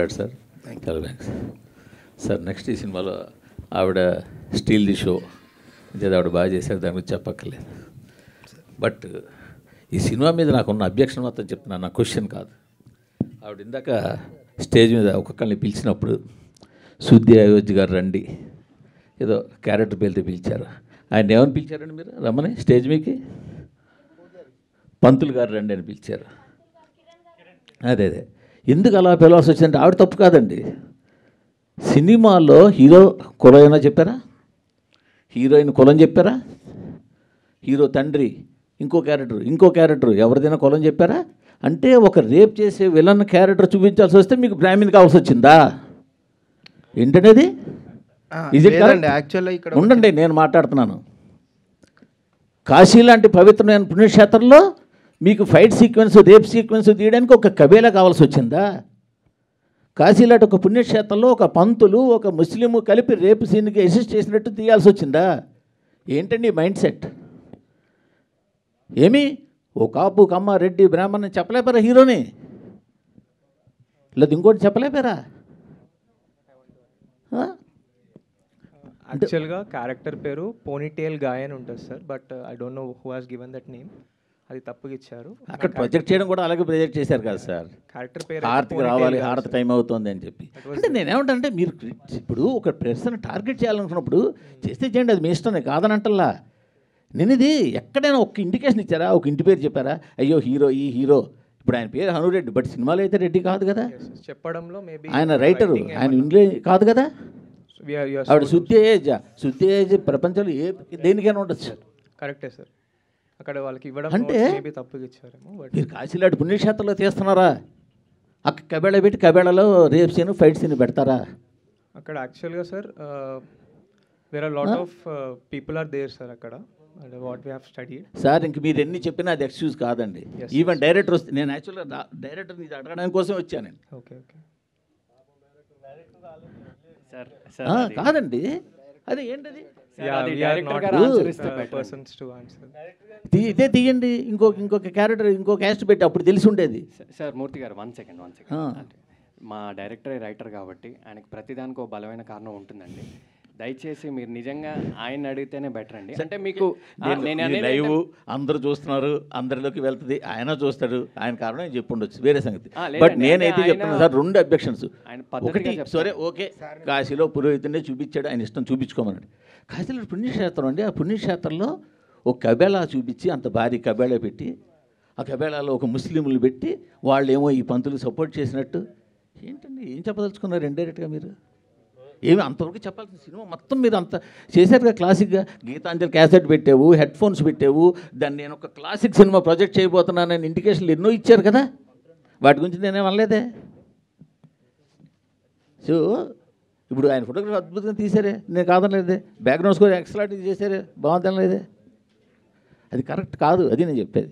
Sir చాలా thanks sir. Next ఈ సినిమాలో ఆవిడ స్టీల్ ది షో అంటే ఆవిడ బాగా చేశారు, దాని గురించి చెప్పక్కర్లేదు. బట్ ఈ సినిమా మీద నాకున్న అబ్జెక్షన్ మాత్రం చెప్తున్నాను, నా క్వశ్చన్ కాదు. ఆవిడ ఇందాక స్టేజ్ మీద ఒక్కొక్కరిని పిలిచినప్పుడు సుద్ది అయోధ్య గారు రండి ఏదో క్యారెక్టర్ పేరుతో పిలిచారు. ఆయన ఏమని పిలిచారండి మీరు రమ్మని స్టేజ్ మీకి? పంతులు గారు రండి అని పిలిచారు. అదే ఎందుకు అలా పిలవాల్సి వచ్చిందంటే ఆవిడ తప్పు కాదండి. సినిమాలో హీరో కులం ఏమైనా చెప్పారా? హీరోయిన్ కులం చెప్పారా? హీరో తండ్రి ఇంకో క్యారెక్టర్ ఎవరిదైనా కులం చెప్పారా? అంటే ఒక రేప్ చేసే విలన్ క్యారెక్టర్ చూపించాల్సి వస్తే మీకు బ్రాహ్మణ్ కావాల్సి వచ్చిందా ఏంటనేది? ఉండండి, నేను మాట్లాడుతున్నాను. కాశీ లాంటి పవిత్రమైన పుణ్యక్షేత్రంలో మీకు ఫైట్ సీక్వెన్స్, రేప్ సీక్వెన్స్ తీయడానికి ఒక కబేలా కావాల్సి వచ్చిందా? కాశీ లాంటి ఒక పుణ్యక్షేత్రంలో ఒక పంతులు ఒక ముస్లిము కలిపి రేపు సీన్కి అసిస్ట్ చేసినట్టు తీయాల్సి వచ్చిందా? ఏంటండి మైండ్ సెట్? ఏమి ఓ కాపు కమ్మ రెడ్డి బ్రాహ్మణ్ చెప్పలేపారా హీరోని? లేదు ఇంకోటి చెప్పలేపారా? యాక్చువల్గా క్యారెక్టర్ పేరు పోనీటేల్ గాయ్ అని ఉంటుంది sir, but I don't know who has given that name. అది తప్పుగా ఇచ్చారు. అక్కడ ప్రొజెక్ట్ చేయడం కూడా అలాగే ప్రొజెక్ట్ చేశారు కదా సార్. క్యారెక్టర్ పేరు హారతికి రావాలి, హారతి టైం అవుతుంది అని చెప్పి. అంటే నేనేమంటానంటే మీరు ఇప్పుడు ఒక పర్సన్ టార్గెట్ చేయాలనుకున్నప్పుడు చేస్తే చేయండి, అది మీ ఇష్టం, కాదని అంటల్లా. నేను ఇది ఎక్కడైనా ఒక ఇండికేషన్ ఇచ్చారా? ఒక ఇంటి పేరు చెప్పారా? అయ్యో హీరో ఈ హీరో ఇప్పుడు ఆయన పేరు హనురెడ్డి, బట్ సినిమాలో అయితే రెడ్డి కాదు కదా. చెప్పడంలో ఆయన రైటరు, ఆయన ఇంగ్లీష్ కాదు కదా. ఆవిడ శుద్ధి ఏజ్ ప్రపంచంలో దేనికైనా ఉండొచ్చు. కరెక్టే సార్. అక్కడ వాళ్ళకి ఇవ్వడం అంటే తప్పుగా ఇచ్చారేమో. మీరు కాశీలాంటి పుణ్యక్షేత్రంలో తీస్తున్నారా? అక్కడ కబేళ పెట్టి కబేళలో రేప్ సీన్ ఫైట్ సీన్ పెడతారా? అక్కడ యాక్చువల్గా sir there are lot of people are there sir అక్కడ. What we have studied sir. ఇంక మీరు ఎన్ని చెప్పినా అది ఎక్స్క్యూజ్ కాదండి. ఈవెన్ డైరెక్టర్ వస్తే నేను యాక్చువల్గా డైరెక్టర్ ఇది అడగడానికి కోసం వచ్చాను నేను. ఓకే కాదండి, అది ఏంటది? ఇదే తీయండి, ఇంకొక క్యారెక్టర్ ఇంకో క్యాస్ట్ పెట్టి అప్పుడు తెలిసి ఉండేది. సార్ మూర్తి గారు 1 సెకండ్. మా డైరెక్టర్ రైటర్ కాబట్టి ఆయనకి ప్రతిదానికి ఒక బలమైన కారణం ఉంటుందండి. దయచేసి మీరు నిజంగా ఆయన అడిగితేనే బెటర్ అండి. అంటే మీకు లైవ్ అందరూ చూస్తున్నారు, అందరిలోకి వెళ్తుంది, ఆయన చూస్తాడు, ఆయన కారణం చెప్పి ఉండొచ్చు, వేరే సంగతి. బట్ నేనైతే చెప్తున్నాను సార్, 2 అబ్జెక్షన్స్. ఒకటి సరే ఓకే, కాశీలో పురోహితుడే చూపించాడు, ఆయన ఇష్టం చూపించుకోమన్నాడు. కాశీలో పుణ్యక్షేత్రం అండి, ఆ పుణ్యక్షేత్రంలో ఒక కబేళా చూపించి అంత భారీ కబేళా పెట్టి ఆ కబేళాలో ఒక ముస్లింలు పెట్టి వాళ్ళేమో ఈ పంతులు సపోర్ట్ చేసినట్టు ఏంటండి? ఏం చెప్పదలుచుకున్నారు ఇండైరెక్ట్గా మీరు? ఏమి అంతవరకు చెప్పాల్సిన సినిమా మొత్తం మీరు అంత చేశారుగా. క్లాసిక్గా గీతాంజలి క్యాసెట్ పెట్టావు, హెడ్ ఫోన్స్ పెట్టావు, దాన్ని నేను ఒక క్లాసిక్ సినిమా ప్రాజెక్ట్ చేయబోతున్నానని ఇండికేషన్లు ఎన్నో ఇచ్చారు కదా. వాటి గురించి నేనేం అనలేదే. సో ఇప్పుడు ఆయన ఫోటోగ్రఫీ అద్భుతంగా తీశారే, నేను కాదనలేదే. బ్యాక్గ్రౌండ్ స్కోర్ ఎక్సలెంట్గా చేశారే, బాగుందనలేదే. అది కరెక్ట్ కాదు, అది నేను చెప్పేది.